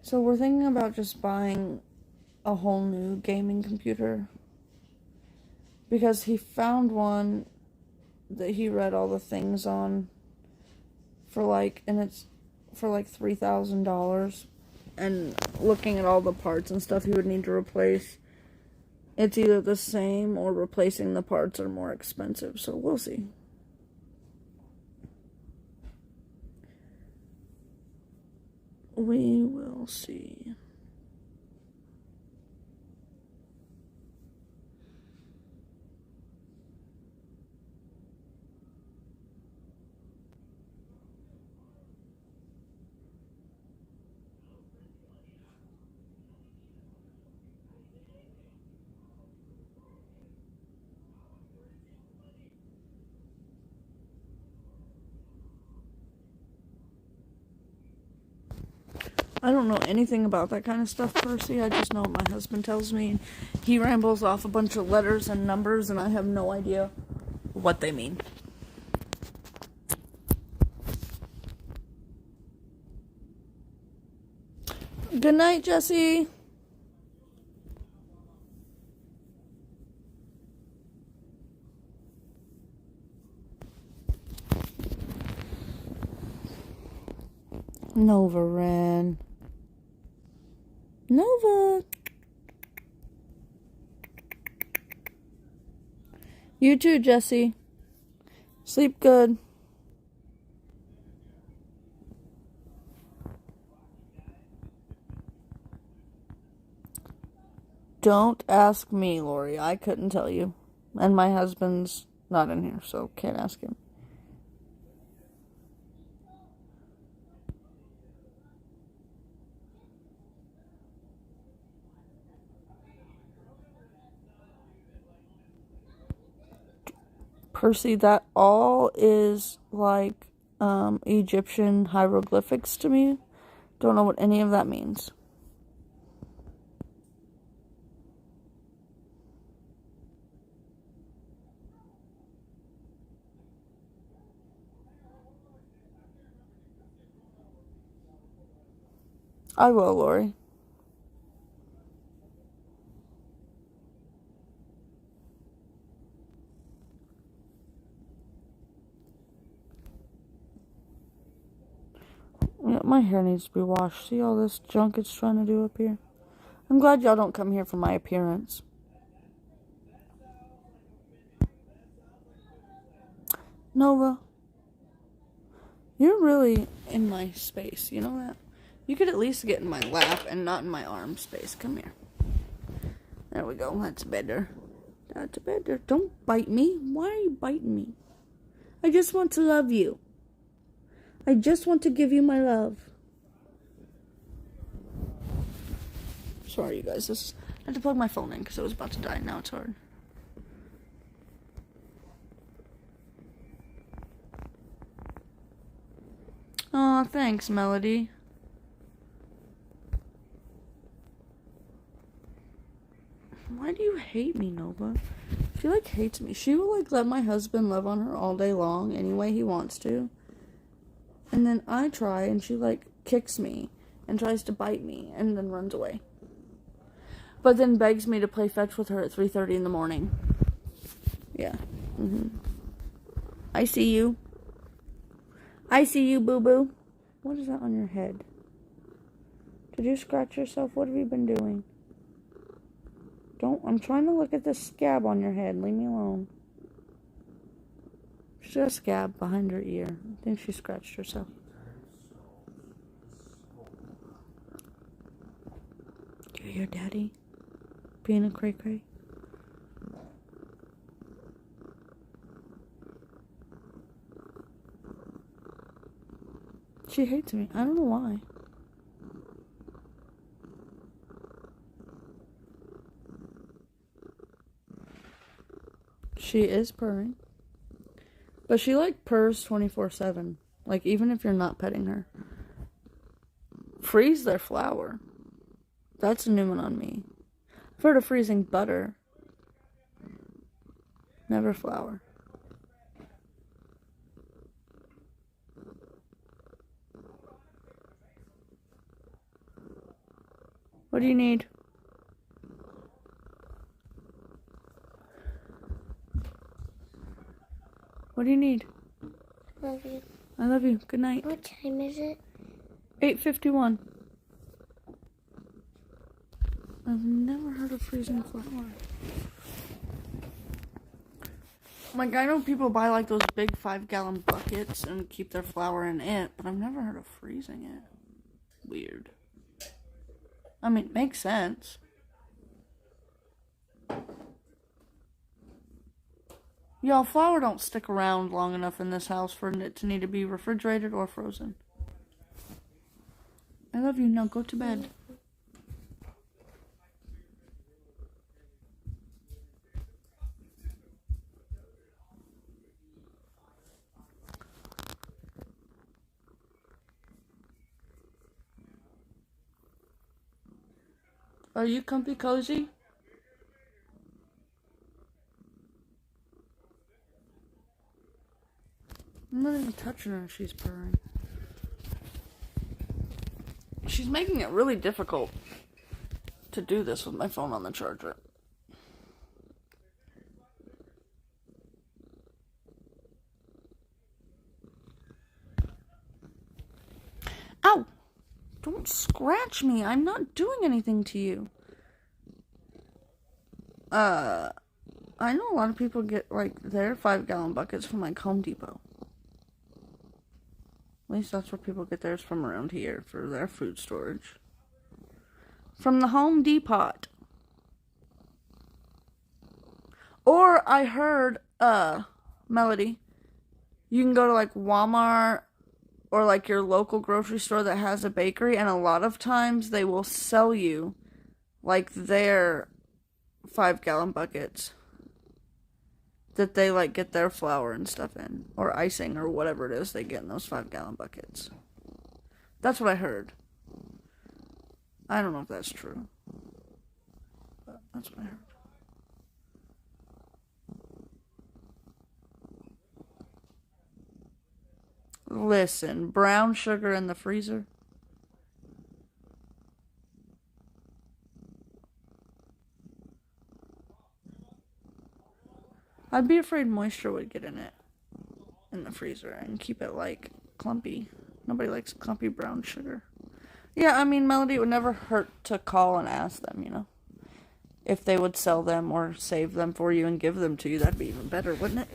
So we're thinking about just buying a whole new gaming computer. Because he found one that he read all the things on for like, and it's for like $3,000. And looking at all the parts and stuff he would need to replace, it's either the same or replacing the parts are more expensive. So we'll see. We will see. I don't know anything about that kind of stuff, Percy. I just know what my husband tells me. And he rambles off a bunch of letters and numbers, and I have no idea what they mean. Good night, Jesse. Nova ran. Nova. You too, Jesse. Sleep good. Don't ask me, Lori. I couldn't tell you. And my husband's not in here, so can't ask him. Percy, that all is like Egyptian hieroglyphics to me. Don't know what any of that means. I will, Lori. Yeah, my hair needs to be washed. See all this junk it's trying to do up here? I'm glad y'all don't come here for my appearance. Nova, you're really in my space. You know that? You could at least get in my lap and not in my arm space. Come here. There we go. That's better. That's better. Don't bite me. Why are you biting me? I just want to love you. I just want to give you my love. Sorry, you guys. I had to plug my phone in because it was about to die. Now it's hard. Aw, thanks, Melody. Why do you hate me, Nova? She, hates me. She will, let my husband love on her all day long any way he wants to. And then I try, and she, kicks me and tries to bite me and then runs away. But then begs me to play fetch with her at 3:30 in the morning. Yeah. I see you. I see you, boo-boo. What is that on your head? Did you scratch yourself? What have you been doing? I'm trying to look at the scab on your head. Leave me alone. She's got a scab behind her ear. I think she scratched herself. You hear Daddy being a cray-cray? She hates me. I don't know why. She is purring. But she purrs 24/7. Even if you're not petting her. Freeze their flour. That's a new one on me. I've heard of freezing butter. Never flour. What do you need? What do you need? Love you. I love you. Good night. What time is it? 8:51. I've never heard of freezing flour. I know people buy those big 5-gallon buckets and keep their flour in it, but I've never heard of freezing it. Weird. I mean, it makes sense. Y'all, flour don't stick around long enough in this house for it to need to be refrigerated or frozen. I love you. Now go to bed. Are you comfy cozy? I'm not even touching her. She's purring. She's making it really difficult to do this with my phone on the charger. Ow! Don't scratch me. I'm not doing anything to you. I know a lot of people get, like, their 5-gallon buckets from, like, Home Depot. At least that's where people get theirs from around here for their food storage. From the Home Depot. Or I heard, Melody, you can go to, like, Walmart or, like, your local grocery store that has a bakery, and a lot of times they will sell you, like, their 5-gallon buckets that they, like, get their flour and stuff in, or icing, or whatever it is they get in those 5-gallon buckets. That's what I heard. I don't know if that's true, but that's what I heard. Listen, brown sugar in the freezer. I'd be afraid moisture would get in it in the freezer and keep it, like, clumpy. Nobody likes clumpy brown sugar. Yeah, I mean, Melody, it would never hurt to call and ask them, you know, if they would sell them or save them for you and give them to you. That'd be even better, wouldn't it?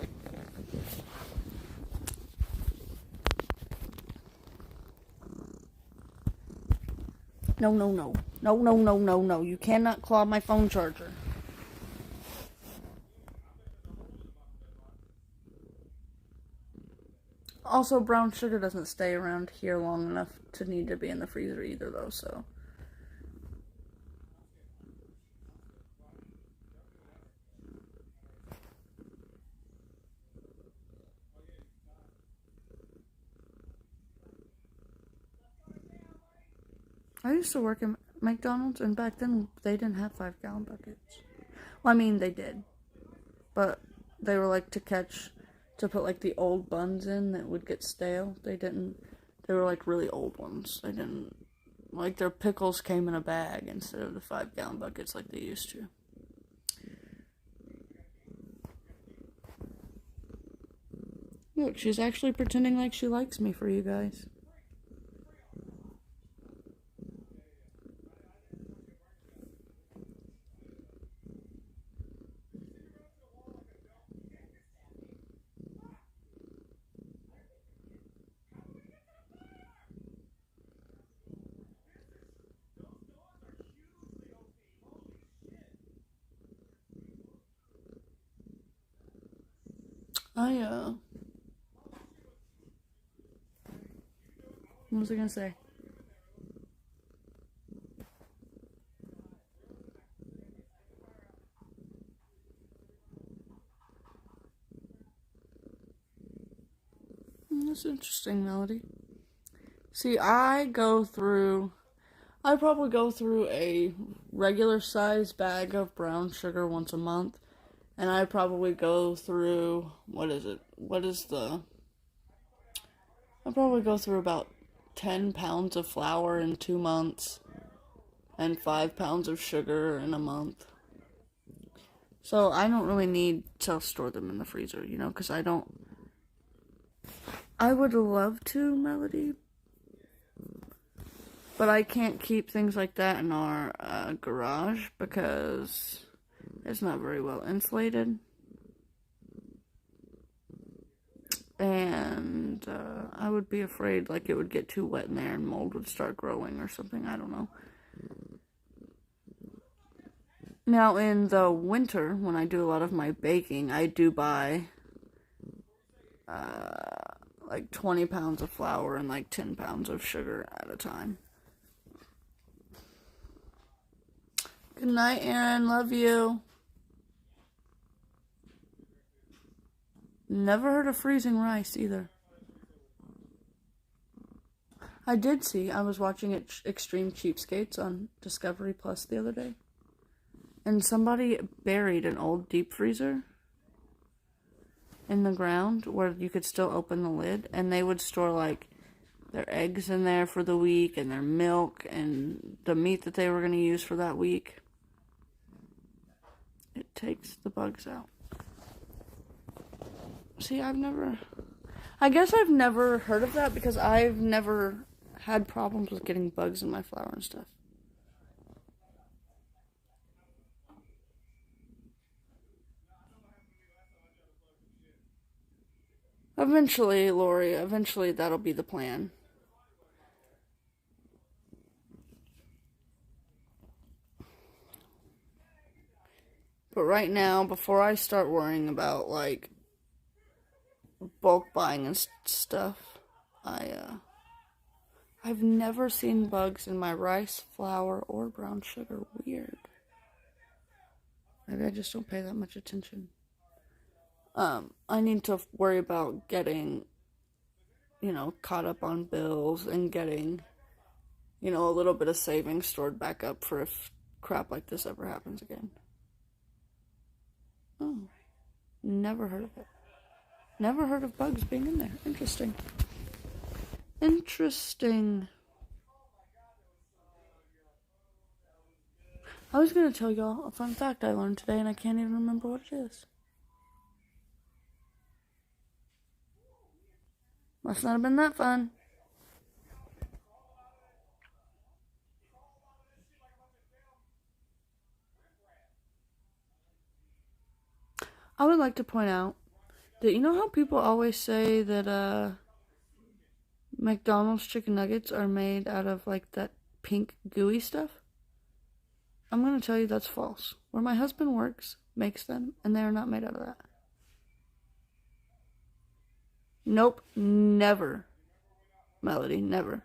No, no, no. No, no, no, no, no. You cannot claw my phone charger. Also, brown sugar doesn't stay around here long enough to need to be in the freezer either, though, so. I used to work at McDonald's, and back then they didn't have 5-gallon buckets. Well, I mean, they did, but they were like to put like the old buns in that would get stale. They were like really old ones. They didn't, like, their pickles came in a bag instead of the 5-gallon buckets like they used to. Look, she's actually pretending like she likes me for you guys. What was I gonna say? That's interesting, Melody. See, I probably go through a regular size bag of brown sugar once a month. And I probably go through, I probably go through about 10 pounds of flour in 2 months. And 5 pounds of sugar in a month. So I don't really need to store them in the freezer, you know, because I would love to, Melody, but I can't keep things like that in our garage because it's not very well insulated. And I would be afraid, like, it would get too wet in there and mold would start growing or something. I don't know. Now, in the winter, when I do a lot of my baking, I do buy like 20 pounds of flour and like 10 pounds of sugar at a time. Good night, Aaron. Love you. Never heard of freezing rice either. I did see, I was watching Extreme Cheapskates on Discovery Plus the other day. And somebody buried an old deep freezer in the ground where you could still open the lid. And they would store, like, their eggs in there for the week and their milk and the meat that they were going to use for that week. It takes the bugs out. See, I guess I've never heard of that because I've never had problems with getting bugs in my flour and stuff. Eventually, Lori, that'll be the plan. But right now, before I start worrying about, like, bulk buying and stuff, I've never seen bugs in my rice, flour, or brown sugar. Weird. Maybe I just don't pay that much attention. I need to worry about getting, caught up on bills and getting, a little bit of savings stored back up for if crap like this ever happens again. Oh, never heard of it. Never heard of bugs being in there. Interesting. I was going to tell y'all a fun fact I learned today and I can't even remember what it is. Must not have been that fun. I would like to point out that, you know how people always say that McDonald's chicken nuggets are made out of, like, that pink gooey stuff? I'm going to tell you that's false. Where my husband works makes them, and they are not made out of that. Nope, never. Melody, never.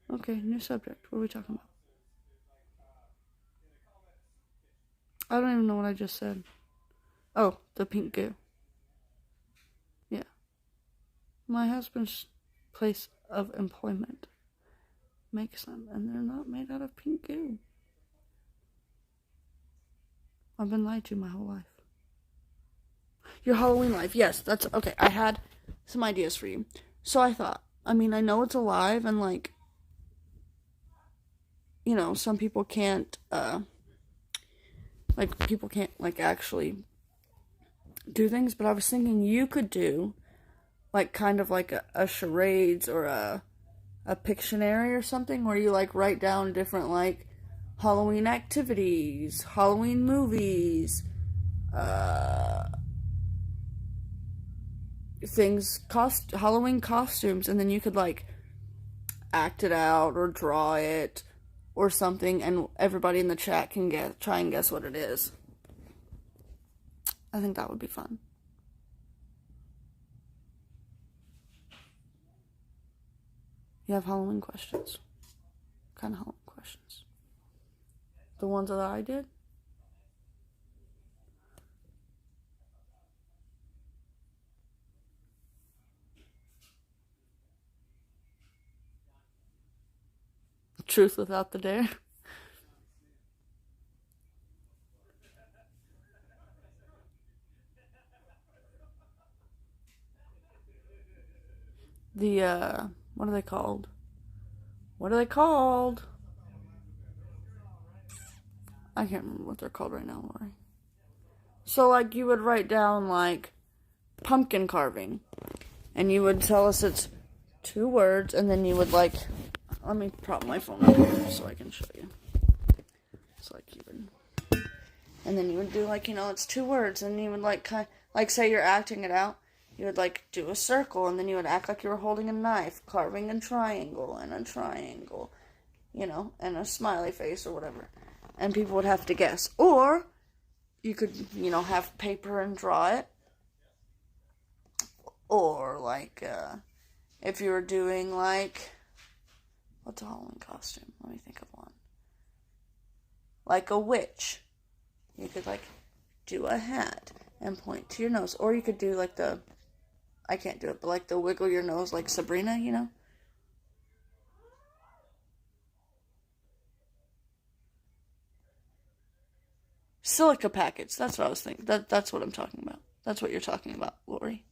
Okay, new subject. What are we talking about? I don't even know what I just said. Oh, the pink goo. Yeah. My husband's place of employment makes them, and they're not made out of pink goo. I've been lied to my whole life. Your Halloween life. Yes, that's okay. I had some ideas for you. So I thought, I know it's alive and, like, some people can't, people can't, like, actually do things, but I was thinking you could do, like, kind of like a charades or a Pictionary or something where you, like, write down different, like, Halloween activities, Halloween movies, Halloween costumes, and then you could, like, act it out or draw it or something, and everybody in the chat can try and guess what it is. I think that would be fun. You have Halloween questions. What kind of Halloween questions? The ones that I did? Truth without the dare. What are they called? I can't remember what they're called right now, Lori. So, like, you would write down, like, pumpkin carving. And you would tell us it's 2 words, and then you would, like, let me prop my phone up here so I can show you. So, like, and then you would do, like, it's 2 words, and you would, like, say you're acting it out. You would, like, do a circle, and then you would act like you were holding a knife, carving a triangle, and a smiley face or whatever. And people would have to guess. Or, you could, have paper and draw it. Or, like, if you were doing, like What's a Halloween costume? Let me think of one. Like a witch. You could, like, do a hat and point to your nose. Or you could do, like, I can't do it, but, like, the wiggle your nose like Sabrina, you know? Silica packets. That's what I was thinking. That's what I'm talking about. That's what you're talking about, Lori.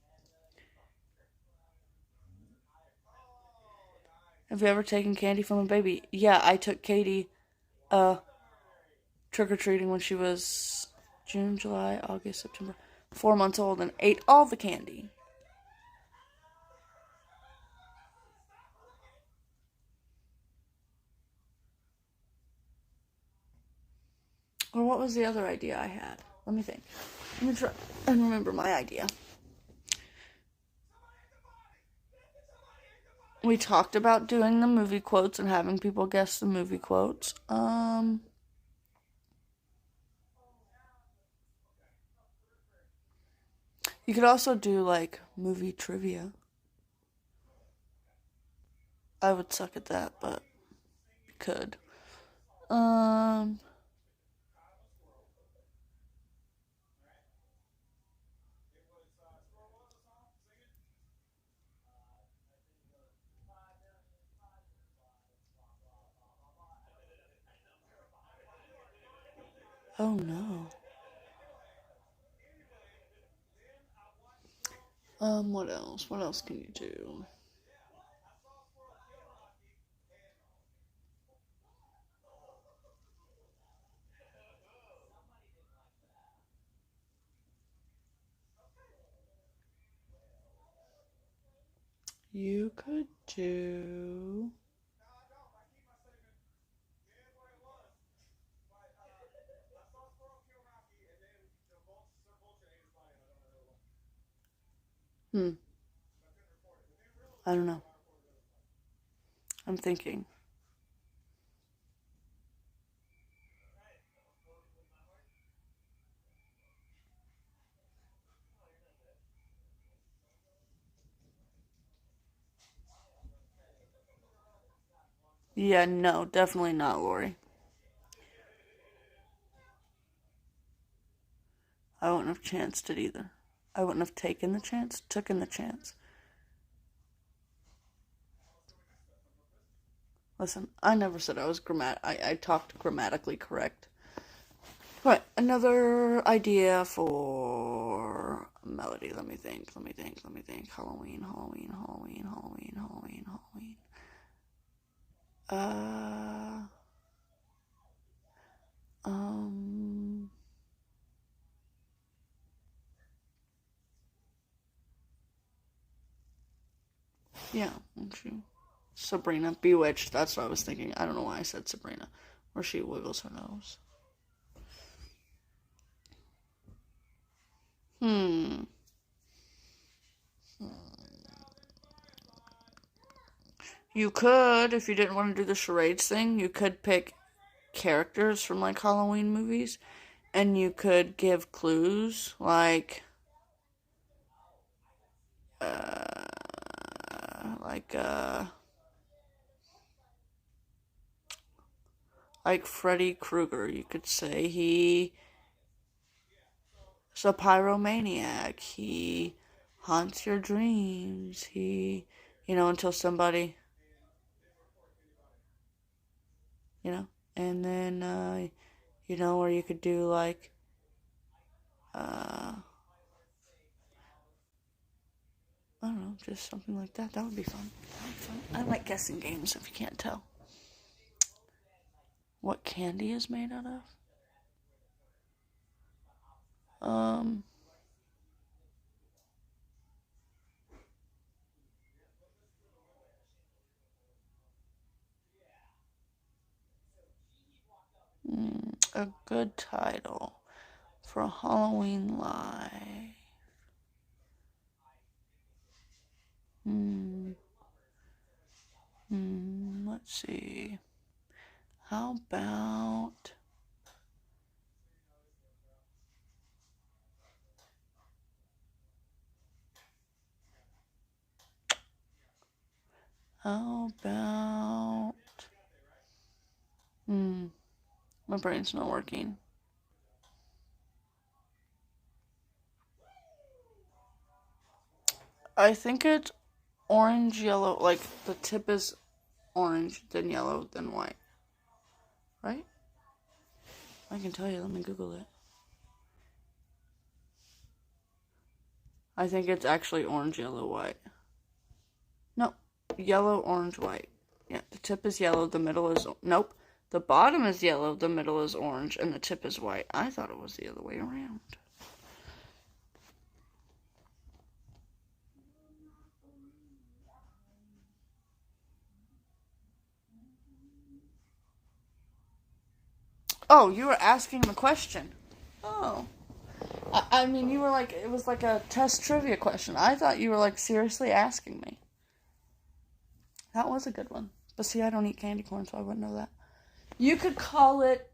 Have you ever taken candy from a baby? Yeah, I took Katie trick-or-treating when she was June, July, August, September, 4 months old, and ate all the candy. Or what was the other idea I had? Let me think. Let me try and remember my idea. We talked about doing the movie quotes and having people guess the movie quotes. You could also do, like, movie trivia. I would suck at that, but you could. Oh no. What else? What else can you do? You could do... I don't know. I'm thinking. Yeah, no, definitely not, Lori. I wouldn't have chanced it either. I wouldn't have taken the chance, taken the chance. Listen, I never said I was I talked grammatically correct. Right, another idea for a melody. Let me think. Halloween. Yeah, Sabrina, Bewitched, that's what I was thinking. I don't know why I said Sabrina, where she wiggles her nose. You could, if you didn't want to do the charades thing, you could pick characters from, like, Halloween movies, and you could give clues, like, like Freddy Krueger. You could say he's a pyromaniac. He haunts your dreams. Until somebody, and then, or you could do, like, I don't know, just something like that. That would be fun. I like guessing games, if you can't tell. What candy is made out of? A good title for a Halloween live. Let's see. How about... How about... My brain's not working. I think it's orange, yellow, like the tip is orange, then yellow, then white. Right? I can tell you, let me Google it. I think it's actually orange, yellow, white. No, yellow, orange, white. Yeah, the tip is yellow, the middle is... Nope. The bottom is yellow, the middle is orange, and the tip is white. I thought it was the other way around. Oh, you were asking the question. Oh. I mean, you were like, it was like a test trivia question. I thought you were like seriously asking me. That was a good one. But see, I don't eat candy corn, so I wouldn't know that. You could call it...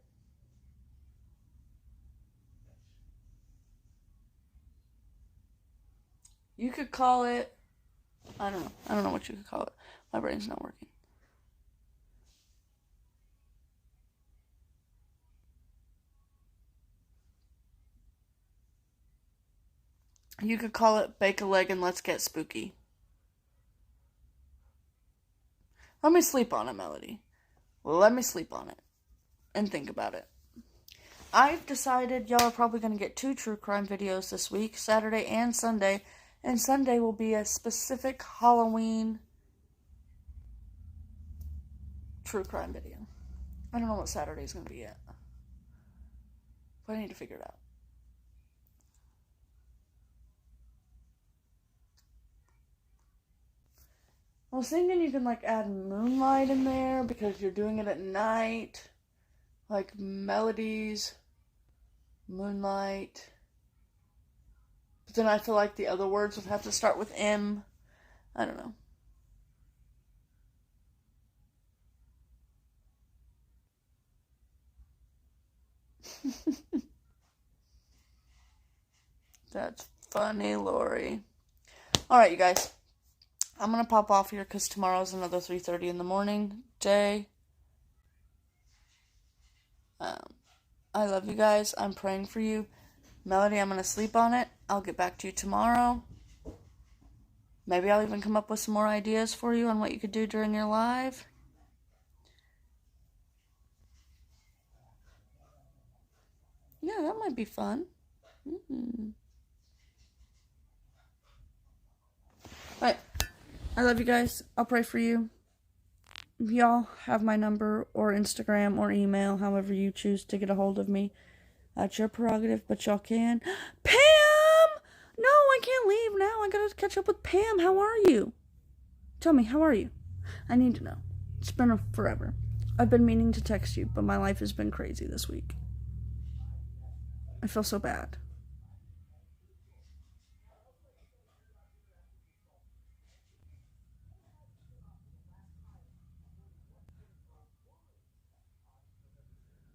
You could call it... I don't know. I don't know what you could call it. My brain's not working. You could call it bake a leg and let's get spooky. Let me sleep on it, Melody. Let me sleep on it. And think about it. I've decided y'all are probably going to get 2 true crime videos this week, Saturday and Sunday. And Sunday will be a specific Halloween true crime video. I don't know what Saturday's going to be yet. But I need to figure it out. I was thinking you can like add moonlight in there because you're doing it at night. Like melodies, moonlight. But then I feel like the other words would have to start with M. I don't know. That's funny, Lori. Alright, you guys. I'm going to pop off here because tomorrow's another 3:30 in the morning day. I love you guys. I'm praying for you. Melody, I'm going to sleep on it. I'll get back to you tomorrow. Maybe I'll even come up with some more ideas for you on what you could do during your live. Yeah, that might be fun. But I love you guys. I'll pray for you. Y'all have my number or Instagram or email, however you choose to get a hold of me. That's your prerogative, but y'all can. Pam! No, I can't leave now. I gotta catch up with Pam. How are you? Tell me, how are you? I need to know. It's been forever. I've been meaning to text you, but my life has been crazy this week. I feel so bad.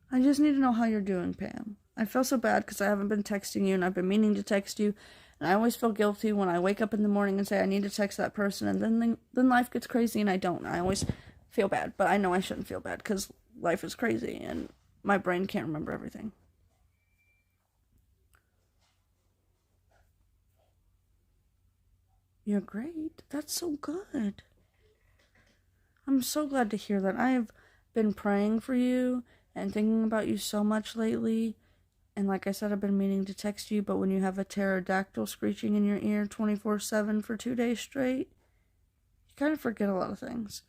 I just need to know how you're doing, Pam. I feel so bad because I haven't been texting you, and I've been meaning to text you, and I always feel guilty when I wake up in the morning and say I need to text that person, and then life gets crazy and I don't. I always feel bad, but I know I shouldn't feel bad because life is crazy and my brain can't remember everything. You're great. That's so good. I'm so glad to hear that. I have been praying for you and thinking about you so much lately. And like I said, I've been meaning to text you, but when you have a pterodactyl screeching in your ear 24/7 for 2 days straight, you kind of forget a lot of things.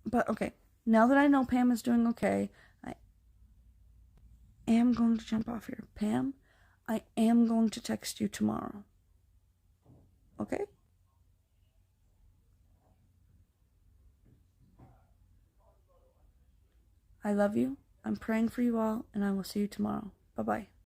But okay, now that I know Pam is doing okay, I am going to jump off here. Pam, I am going to text you tomorrow. Okay? I love you. I'm praying for you all, and I will see you tomorrow. Bye-bye.